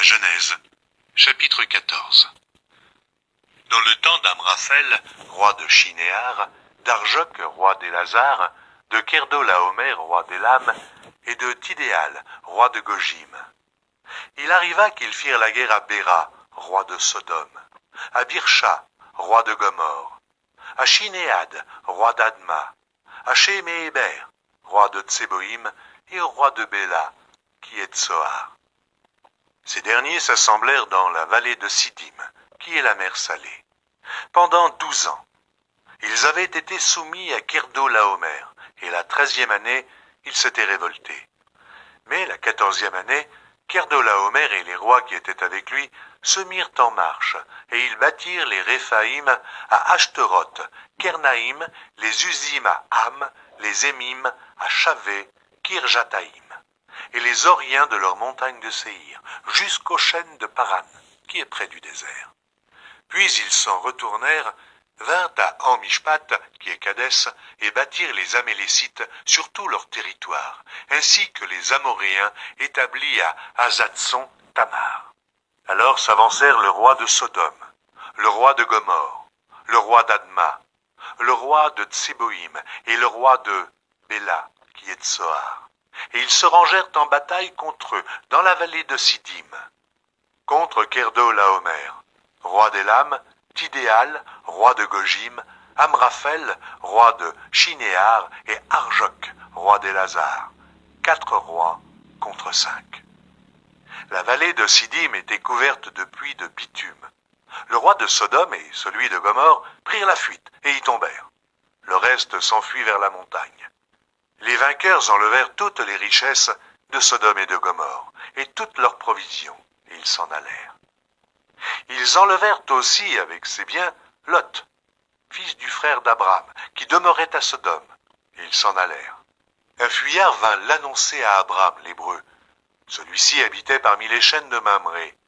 Genèse, chapitre 14. Dans le temps d'Amraphel, roi de Shinéar, d'Arjoc, roi d'Élazar, de Kerdolaomer, roi d'Élam, et de Tidéal, roi de Gojim. Il arriva qu'ils firent la guerre à Béra, roi de Sodome, à Birsha, roi de Gomorre, à Shinéad, roi d'Adma, à Sheméhéber, roi de Tseboïm, et au roi de Béla, qui est Tsoar. Ces derniers s'assemblèrent dans la vallée de Siddim, qui est la mer Salée. Pendant 12 ans, ils avaient été soumis à Kerdolaomer, et la 13e année, ils s'étaient révoltés. Mais la 14e année, Kerdolaomer et les rois qui étaient avec lui se mirent en marche, et ils bâtirent les Réphaïm à Ashteroth, Kernaïm, les Usim à Ham, les Émim à Chavé, Kirjataïm, et les Oriens de leur montagne de Séhir, jusqu'aux chênes de Paran, qui est près du désert. Puis ils s'en retournèrent, vinrent à Amishpat, qui est Kadès, et bâtirent les Amélécites sur tout leur territoire, ainsi que les Amoréens établis à Azatson, Tamar. Alors s'avancèrent le roi de Sodome, le roi de Gomorre, le roi d'Adma, le roi de Tseboïm et le roi de Béla, qui est Tsoar. Et ils se rangèrent en bataille contre eux, dans la vallée de Siddim, contre Kerdolaomer, roi d'Élam, Tidéal, roi de Gojim, Amraphel, roi de Shinéar, et Arjoc, roi d'Élazar. 4 rois contre 5. La vallée de Siddim était couverte de puits de bitume. Le roi de Sodome et celui de Gomorre prirent la fuite et y tombèrent. Le reste s'enfuit vers la montagne. Les vainqueurs enlevèrent toutes les richesses de Sodome et de Gomorre, et toutes leurs provisions, et ils s'en allèrent. Ils enlevèrent aussi avec ses biens Lot, fils du frère d'Abram, qui demeurait à Sodome, et ils s'en allèrent. Un fuyard vint l'annoncer à Abram, l'Hébreu. Celui-ci habitait parmi les chênes de Mamré.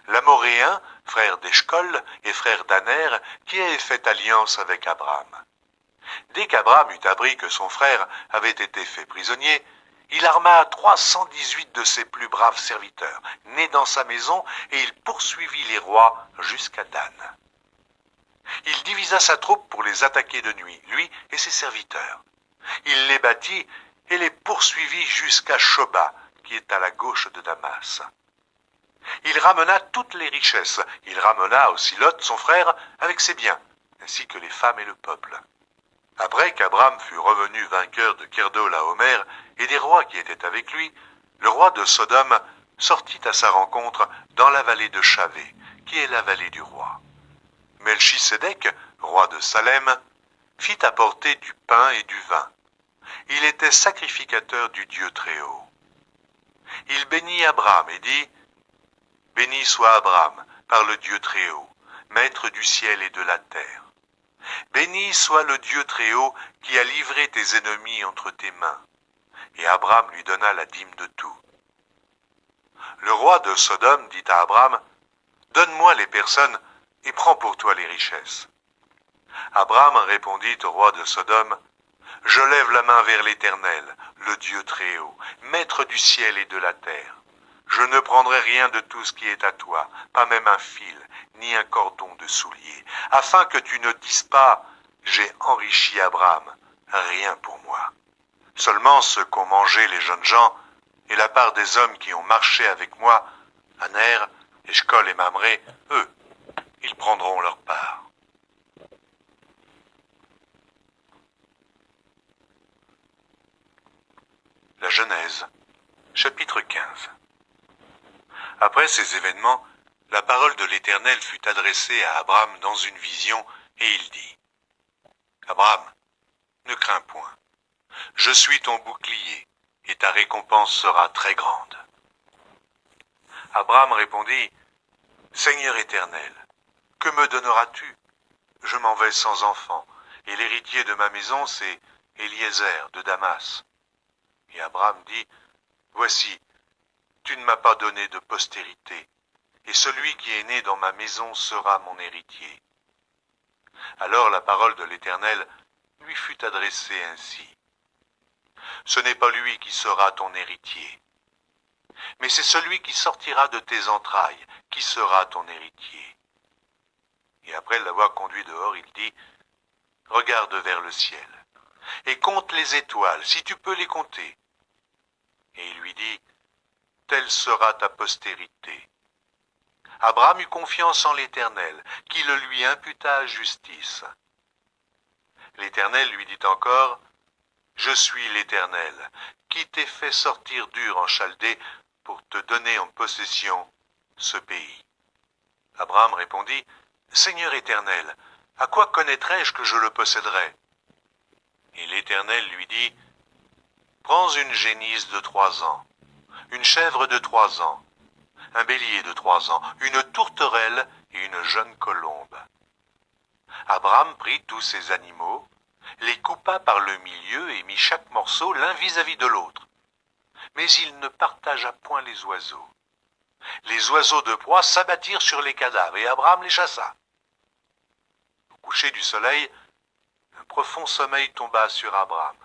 L'Amoréen, frère d'Eshcol et frère d'Aner, qui avait fait alliance avec Abram. Dès qu'Abram eut appris que son frère avait été fait prisonnier, il arma 318 de ses plus braves serviteurs, nés dans sa maison, et il poursuivit les rois jusqu'à Dan. Il divisa sa troupe pour les attaquer de nuit, lui et ses serviteurs. Il les battit et les poursuivit jusqu'à Shoba, qui est à la gauche de Damas. Il ramena toutes les richesses. Il ramena aussi Lot, son frère, avec ses biens, ainsi que les femmes et le peuple. Après qu'Abram fut revenu vainqueur de Kerdolaomer et des rois qui étaient avec lui, le roi de Sodome sortit à sa rencontre dans la vallée de Chavé, qui est la vallée du roi. Melchisédek, roi de Salem, fit apporter du pain et du vin. Il était sacrificateur du Dieu Très-Haut. Il bénit Abram et dit : « Béni soit Abram par le Dieu Très-Haut, maître du ciel et de la terre. Béni soit le Dieu Très-Haut qui a livré tes ennemis entre tes mains. » Et Abram lui donna la dîme de tout. Le roi de Sodome dit à Abram : « Donne-moi les personnes et prends pour toi les richesses. » Abram répondit au roi de Sodome : « Je lève la main vers l'Éternel, le Dieu Très-Haut, maître du ciel et de la terre. Je ne prendrai rien de tout ce qui est à toi, pas même un fil, ni un cordon de soulier, afin que tu ne dises pas : j'ai enrichi Abram, rien pour moi. Seulement ce qu'ont mangé les jeunes gens, et la part des hommes qui ont marché avec moi, Aner, Eshcol et Mamré, eux, ils prendront leur part. » La Genèse, chapitre 15. Après ces événements, la parole de l'Éternel fut adressée à Abram dans une vision, et il dit : « Abram, ne crains point. Je suis ton bouclier, et ta récompense sera très grande. » Abram répondit : « Seigneur Éternel, que me donneras-tu ? Je m'en vais sans enfant, et l'héritier de ma maison, c'est Eliezer de Damas. » Et Abram dit : « Voici, tu ne m'as pas donné de postérité, et celui qui est né dans ma maison sera mon héritier. » Alors la parole de l'Éternel lui fut adressée ainsi : « Ce n'est pas lui qui sera ton héritier, mais c'est celui qui sortira de tes entrailles qui sera ton héritier. Et après l'avoir conduit dehors, il dit, regarde vers le ciel, et compte les étoiles, si tu peux les compter. Et il lui dit, telle sera ta postérité. Abraham eut confiance en l'Éternel, qui le lui imputa à justice. L'Éternel lui dit encore, je suis l'Éternel, qui t'ai fait sortir d'Ur en Chaldée pour te donner en possession ce pays. Abraham répondit, Seigneur Éternel, à quoi connaîtrai-je que je le posséderai? Et l'Éternel lui dit, prends une génisse de 3 ans, une chèvre de 3 ans, un bélier de 3 ans, une tourterelle et une jeune colombe. Abraham prit tous ces animaux, les coupa par le milieu et mit chaque morceau l'un vis-à-vis de l'autre. Mais il ne partagea point les oiseaux. Les oiseaux de proie s'abattirent sur les cadavres et Abraham les chassa. Au coucher du soleil, un profond sommeil tomba sur Abraham.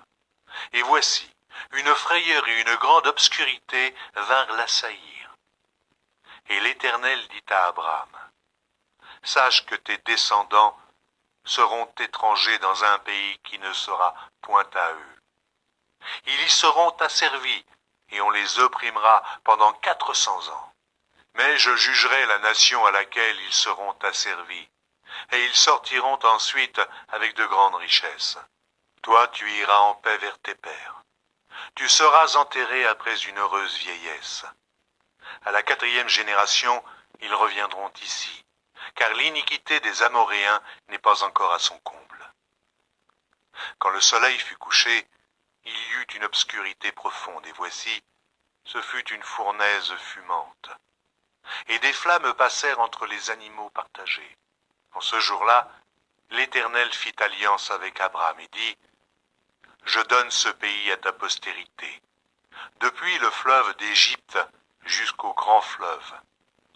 Et voici, une frayeur et une grande obscurité vinrent l'assaillir. Et l'Éternel dit à Abraham, sache que tes descendants seront étrangers dans un pays qui ne sera point à eux. Ils y seront asservis, et on les opprimera pendant 400 ans. Mais je jugerai la nation à laquelle ils seront asservis, et ils sortiront ensuite avec de grandes richesses. Toi, tu iras en paix vers tes pères. Tu seras enterré après une heureuse vieillesse. À la 4e génération, ils reviendront ici, car l'iniquité des Amoréens n'est pas encore à son comble. Quand le soleil fut couché, il y eut une obscurité profonde, et voici, ce fut une fournaise fumante. Et des flammes passèrent entre les animaux partagés. En ce jour-là, l'Éternel fit alliance avec Abraham et dit, « Je donne ce pays à ta postérité, depuis le fleuve d'Égypte jusqu'au grand fleuve,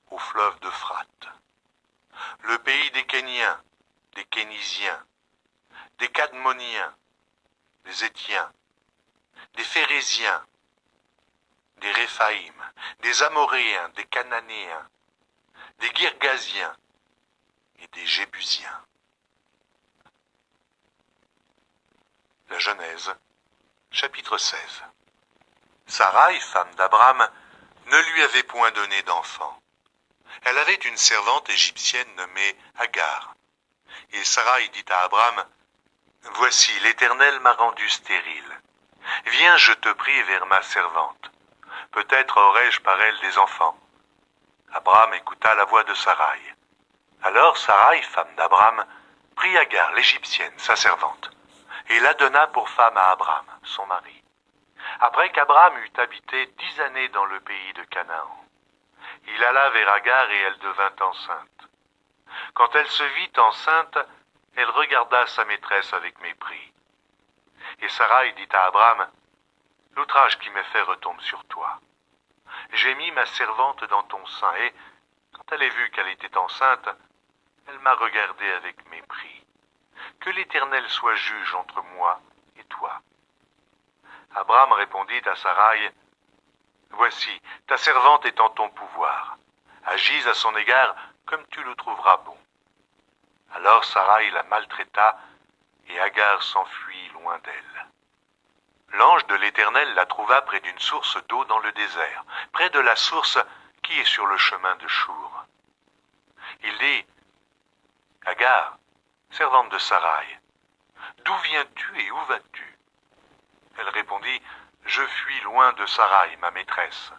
au fleuve d'Euphrate. Le pays des Kéniens, des Kénisiens, des Cadmoniens, des Étiens, des Phéréziens, des Réphaïm, des Amoréens, des Cananéens, des Girgasiens et des Jébusiens. » La Genèse, chapitre 16. Sarai, femme d'Abraham, ne lui avait point donné d'enfant. Elle avait une servante égyptienne nommée Agar. Et Sarai dit à Abraham, « Voici, l'Éternel m'a rendu stérile. Viens, je te prie, vers ma servante. Peut-être aurai-je par elle des enfants. » Abraham écouta la voix de Sarai. Alors Sarai, femme d'Abraham, prit Agar, l'Égyptienne, sa servante, et la donna pour femme à Abraham, son mari. Après qu'Abraham eut habité 10 années dans le pays de Canaan, il alla vers Agar et elle devint enceinte. Quand elle se vit enceinte, elle regarda sa maîtresse avec mépris. Et Sarai dit à Abraham, « L'outrage qui m'est fait retombe sur toi. J'ai mis ma servante dans ton sein et, quand elle a vu qu'elle était enceinte, elle m'a regardé avec mépris. Que l'Éternel soit juge entre moi et toi. » Abraham répondit à Sarai, « Voici, ta servante est en ton pouvoir. Agis à son égard comme tu le trouveras bon. » Alors Sarai la maltraita, et Agar s'enfuit loin d'elle. L'ange de l'Éternel la trouva près d'une source d'eau dans le désert, près de la source qui est sur le chemin de Chour. Il dit, « Agar, servante de Sarai, d'où viens-tu et où vas-tu » Elle répondit, « Je fuis loin de Sarai, ma maîtresse. »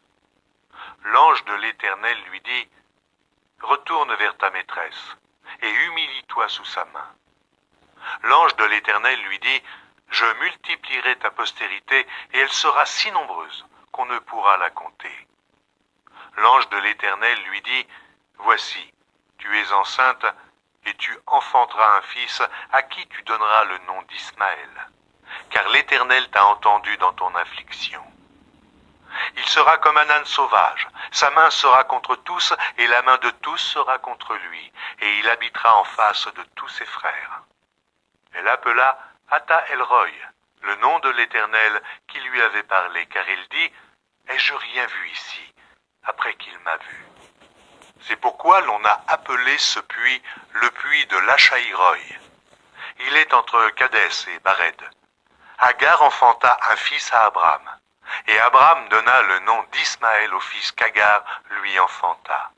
L'ange de l'Éternel lui dit, « Retourne vers ta maîtresse, et humilie-toi sous sa main. » L'ange de l'Éternel lui dit, « Je multiplierai ta postérité, et elle sera si nombreuse qu'on ne pourra la compter. » L'ange de l'Éternel lui dit, « Voici, tu es enceinte, et tu enfanteras un fils à qui tu donneras le nom d'Ismaël, car l'Éternel t'a entendu dans ton affliction. Il sera comme un âne sauvage, sa main sera contre tous, et la main de tous sera contre lui, et il habitera en face de tous ses frères. » Elle appela Ata El-Roy, le nom de l'Éternel qui lui avait parlé, car il dit, ai-je rien vu ici, après qu'il m'a vu? C'est pourquoi l'on a appelé ce puits le puits de Lachaïroï. Il est entre Cadès et Bared. Agar enfanta un fils à Abraham, et Abraham donna le nom d'Ismaël au fils qu'Agar lui enfanta.